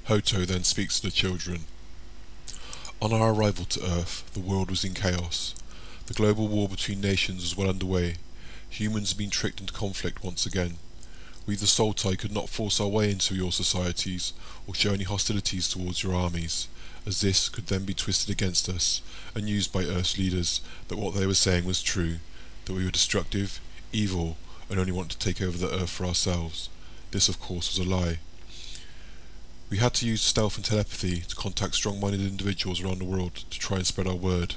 Hoto then speaks to the children. On our arrival to Earth, the world was in chaos. The global war between nations was well underway. Humans had been tricked into conflict once again. We the Sultai could not force our way into your societies, or show any hostilities towards your armies, as this could then be twisted against us, and used by Earth's leaders that what they were saying was true, that we were destructive, evil, and only wanted to take over the Earth for ourselves. This of course was a lie. We had to use stealth and telepathy to contact strong-minded individuals around the world to try and spread our word.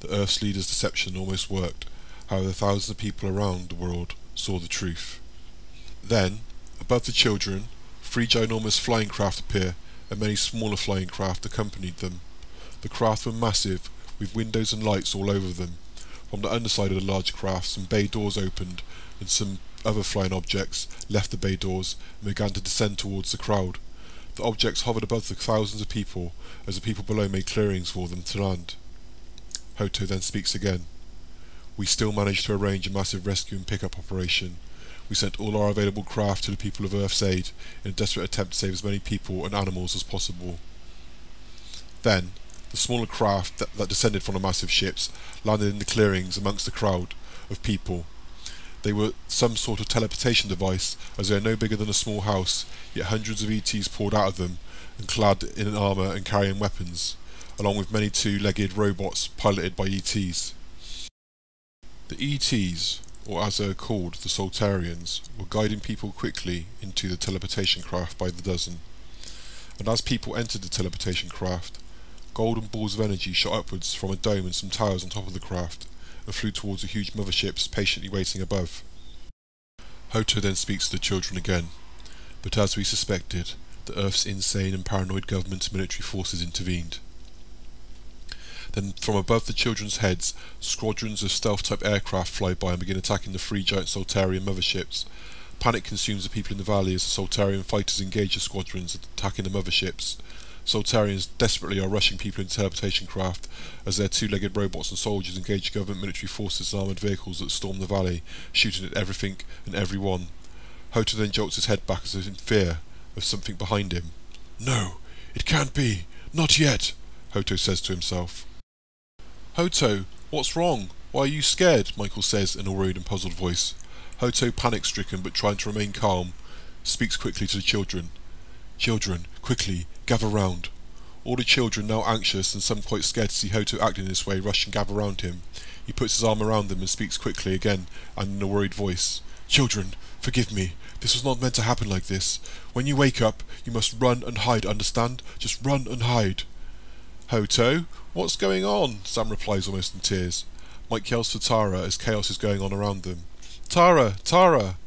The Earth's leaders' deception almost worked, however thousands of people around the world saw the truth. Then, above the children, 3 ginormous flying craft appear, and many smaller flying craft accompanied them. The craft were massive, with windows and lights all over them. From the underside of the large craft, some bay doors opened, and some other flying objects left the bay doors and began to descend towards the crowd. The objects hovered above the thousands of people, as the people below made clearings for them to land. Hoto then speaks again. We still managed to arrange a massive rescue and pick-up operation. We sent all our available craft to the people of Earth's aid in a desperate attempt to save as many people and animals as possible. Then, the smaller craft that descended from the massive ships landed in the clearings amongst the crowd of people. They were some sort of teleportation device, as they are no bigger than a small house, yet hundreds of ETs poured out of them, and clad in an armour and carrying weapons, along with many 2-legged robots piloted by ETs. The ETs, or as they are called, the Soltarians, were guiding people quickly into the teleportation craft by the dozen. And as people entered the teleportation craft, golden balls of energy shot upwards from a dome and some towers on top of the craft, and flew towards the huge motherships patiently waiting above. Hoto then speaks to the children again, but as we suspected, the Earth's insane and paranoid government and military forces intervened. Then from above the children's heads, squadrons of stealth-type aircraft fly by and begin attacking the 3 giant Soltarian motherships. Panic consumes the people in the valley as the Soltarian fighters engage the squadrons attacking the motherships. Soltarians desperately are rushing people into teleportation craft as their 2-legged robots and soldiers engage government military forces and armoured vehicles that storm the valley, shooting at everything and everyone. Hoto then jolts his head back as if in fear of something behind him. "No, it can't be, not yet," Hoto says to himself. "Hoto, what's wrong? Why are you scared?" Michael says in a worried and puzzled voice. Hoto, panic-stricken but trying to remain calm, speaks quickly to the children. "Children, quickly, gather round." All the children, now anxious and some quite scared to see Hoto acting this way, rush and gather round him. He puts his arm around them and speaks quickly again and in a worried voice. "Children, forgive me. This was not meant to happen like this. When you wake up, you must run and hide, understand? Just run and hide." "Hoto, what's going on?" Sam replies almost in tears. Mike yells for Tara as chaos is going on around them. "Tara! Tara!"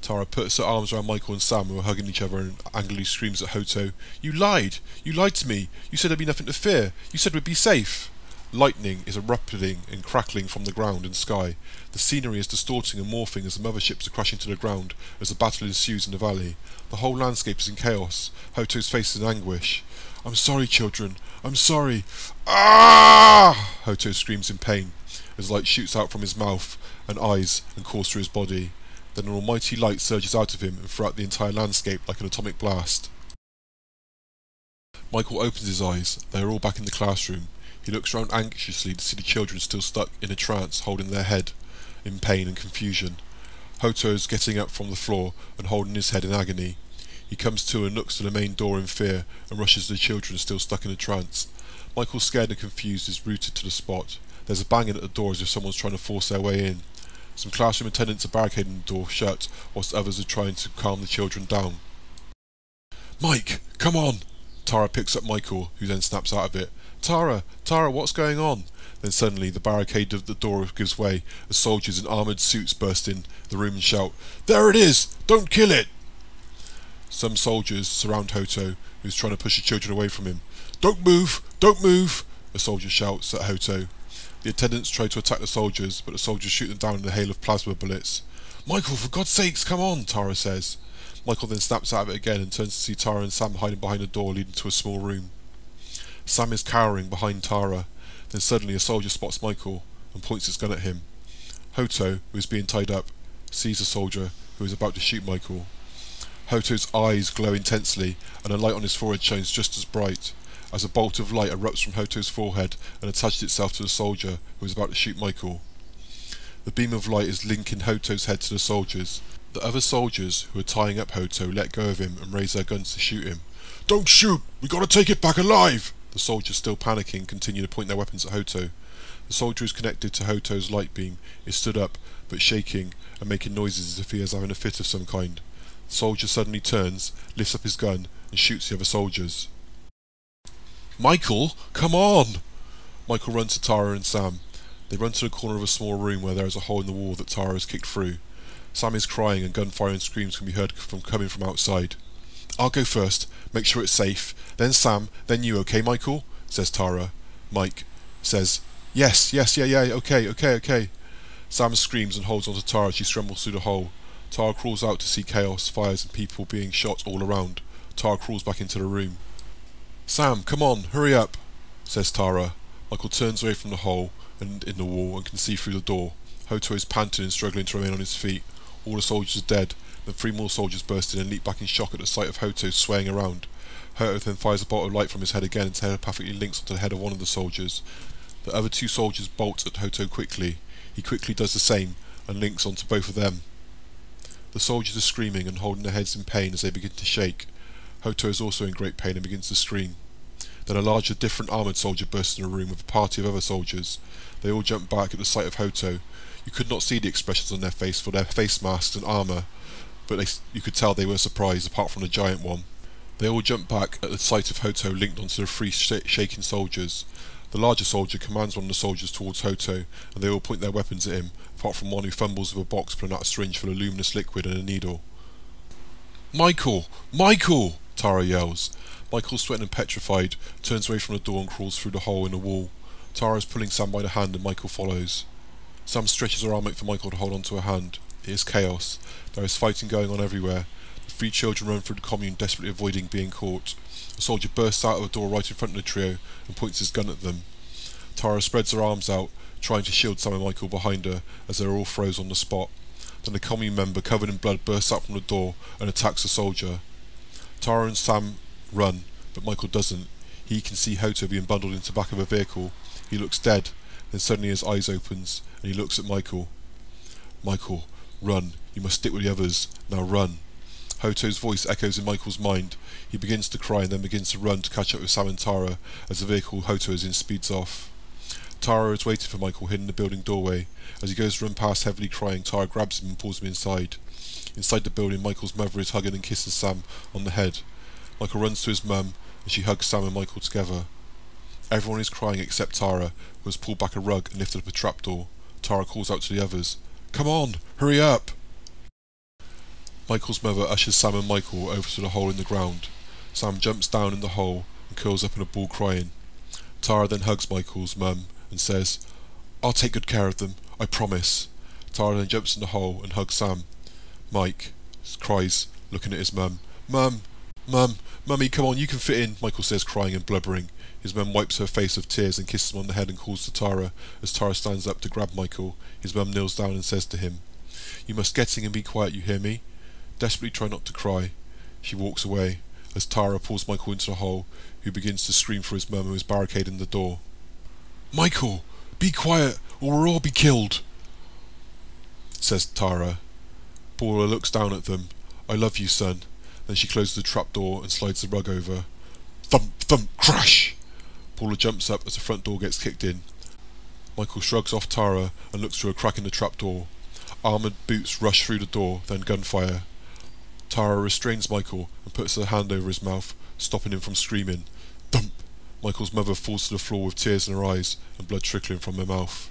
Tara puts her arms around Michael and Sam, who are hugging each other, and angrily screams at Hoto. "You lied! You lied to me! You said there'd be nothing to fear! You said we'd be safe!" Lightning is erupting and crackling from the ground and sky. The scenery is distorting and morphing as the motherships are crashing to the ground as a battle ensues in the valley. The whole landscape is in chaos. Hoto's face is in anguish. "I'm sorry, children. I'm sorry." "Ah!" Hoto screams in pain as light shoots out from his mouth and eyes and courses through his body. Then an almighty light surges out of him and throughout the entire landscape like an atomic blast. Michael opens his eyes. They are all back in the classroom. He looks around anxiously to see the children still stuck in a trance, holding their head in pain and confusion. Hoto is getting up from the floor and holding his head in agony. He comes to and looks to the main door in fear and rushes to the children still stuck in a trance. Michael, scared and confused, is rooted to the spot. There's a banging at the door as if someone's trying to force their way in. Some classroom attendants are barricading the door shut, whilst others are trying to calm the children down. "Mike, come on!" Tara picks up Michael, who then snaps out of it. Tara, what's going on?" Then suddenly the barricade of the door gives way as soldiers in armoured suits burst in the room and shout, "There it is! Don't kill it!" Some soldiers surround Hoto, who is trying to push the children away from him. "Don't move! Don't move!" a soldier shouts at Hoto. The attendants try to attack the soldiers, but the soldiers shoot them down in a hail of plasma bullets. "Michael, for God's sakes, come on!" Tara says. Michael then snaps out of it again and turns to see Tara and Sam hiding behind a door leading to a small room. Sam is cowering behind Tara. Then suddenly a soldier spots Michael and points his gun at him. Hoto, who is being tied up, sees the soldier who is about to shoot Michael. Hoto's eyes glow intensely, and a light on his forehead shines just as bright, as a bolt of light erupts from Hoto's forehead and attaches itself to the soldier who is about to shoot Michael. The beam of light is linking Hoto's head to the soldiers. The other soldiers, who are tying up Hoto, let go of him and raise their guns to shoot him. "Don't shoot! We gotta take it back alive!" The soldiers, still panicking, continue to point their weapons at Hoto. The soldier who is connected to Hoto's light beam is stood up, but shaking and making noises as if he is having a fit of some kind. The soldier suddenly turns, lifts up his gun, and shoots the other soldiers. "Michael, come on!" Michael runs to Tara and Sam. They run to the corner of a small room where there is a hole in the wall that Tara has kicked through. Sam is crying and gunfire and screams can be heard coming from outside. "I'll go first, make sure it's safe. Then Sam, then you, okay, Michael?" says Tara. Mike says, "Yes, okay. Sam screams and holds on to Tara as she scrambles through the hole. Tara crawls out to see chaos, fires and people being shot all around. Tara crawls back into the room. "Sam, come on, hurry up," says Tara. Michael turns away from the hole and in the wall and can see through the door. Hoto is panting and struggling to remain on his feet. All the soldiers are dead. Then 3 more soldiers burst in and leap back in shock at the sight of Hoto swaying around. Hoto then fires a bolt of light from his head again and telepathically links onto the head of one of the soldiers. The other 2 soldiers bolt at Hoto quickly. He quickly does the same and links onto both of them. The soldiers are screaming and holding their heads in pain as they begin to shake. Hoto is also in great pain and begins to scream. Then a larger, different armoured soldier bursts in the room with a party of other soldiers. They all jump back at the sight of Hoto. You could not see the expressions on their face for their face masks and armour, but you could tell they were surprised, apart from the giant one. They all jump back at the sight of Hoto linked onto the 3 shaking soldiers. The larger soldier commands one of the soldiers towards Hoto, and they all point their weapons at him, apart from one who fumbles with a box pulling out a syringe full of luminous liquid and a needle. "Michael! Michael!" Tara yells. Michael, sweating and petrified, turns away from the door and crawls through the hole in the wall. Tara is pulling Sam by the hand and Michael follows. Sam stretches her arm out for Michael to hold on to her hand. It is chaos. There is fighting going on everywhere. The 3 children run through the commune, desperately avoiding being caught. A soldier bursts out of a door right in front of the trio and points his gun at them. Tara spreads her arms out, trying to shield Sam and Michael behind her, as they are all froze on the spot. Then a commune member, covered in blood, bursts out from the door and attacks the soldier. Tara and Sam run, but Michael doesn't. He can see Hoto being bundled into the back of a vehicle. He looks dead, then suddenly his eyes opens, and he looks at Michael. "Michael, run. You must stick with the others. Now run." Hoto's voice echoes in Michael's mind. He begins to cry and then begins to run to catch up with Sam and Tara as the vehicle Hoto is in speeds off. Tara is waiting for Michael hidden in the building doorway. As he goes to run past heavily crying, Tara grabs him and pulls him inside. Inside the building, Michael's mother is hugging and kisses Sam on the head. Michael runs to his mum and she hugs Sam and Michael together. Everyone is crying except Tara, who has pulled back a rug and lifted up a trapdoor. Tara calls out to the others, "Come on, hurry up!" Michael's mother ushers Sam and Michael over to the hole in the ground. Sam jumps down in the hole and curls up in a ball crying. Tara then hugs Michael's mum and says, "I'll take good care of them, I promise." Tara then jumps in the hole and hugs Sam. Mike cries, looking at his mum. Mummy, come on, you can fit in," Michael says, crying and blubbering. His mum wipes her face with tears and kisses him on the head and calls to Tara. As Tara stands up to grab Michael, his mum kneels down and says to him, "You must get in and be quiet, you hear me? Desperately try not to cry." She walks away, as Tara pulls Michael into the hole, who begins to scream for his mum who is barricading the door. "Michael, be quiet, or we'll all be killed," says Tara. Paula looks down at them. "I love you, son." Then she closes the trapdoor and slides the rug over. Thump, thump, crash! Paula jumps up as the front door gets kicked in. Michael shrugs off Tara and looks through a crack in the trapdoor. Armoured boots rush through the door, then gunfire. Tara restrains Michael and puts her hand over his mouth, stopping him from screaming. Thump! Michael's mother falls to the floor with tears in her eyes and blood trickling from her mouth.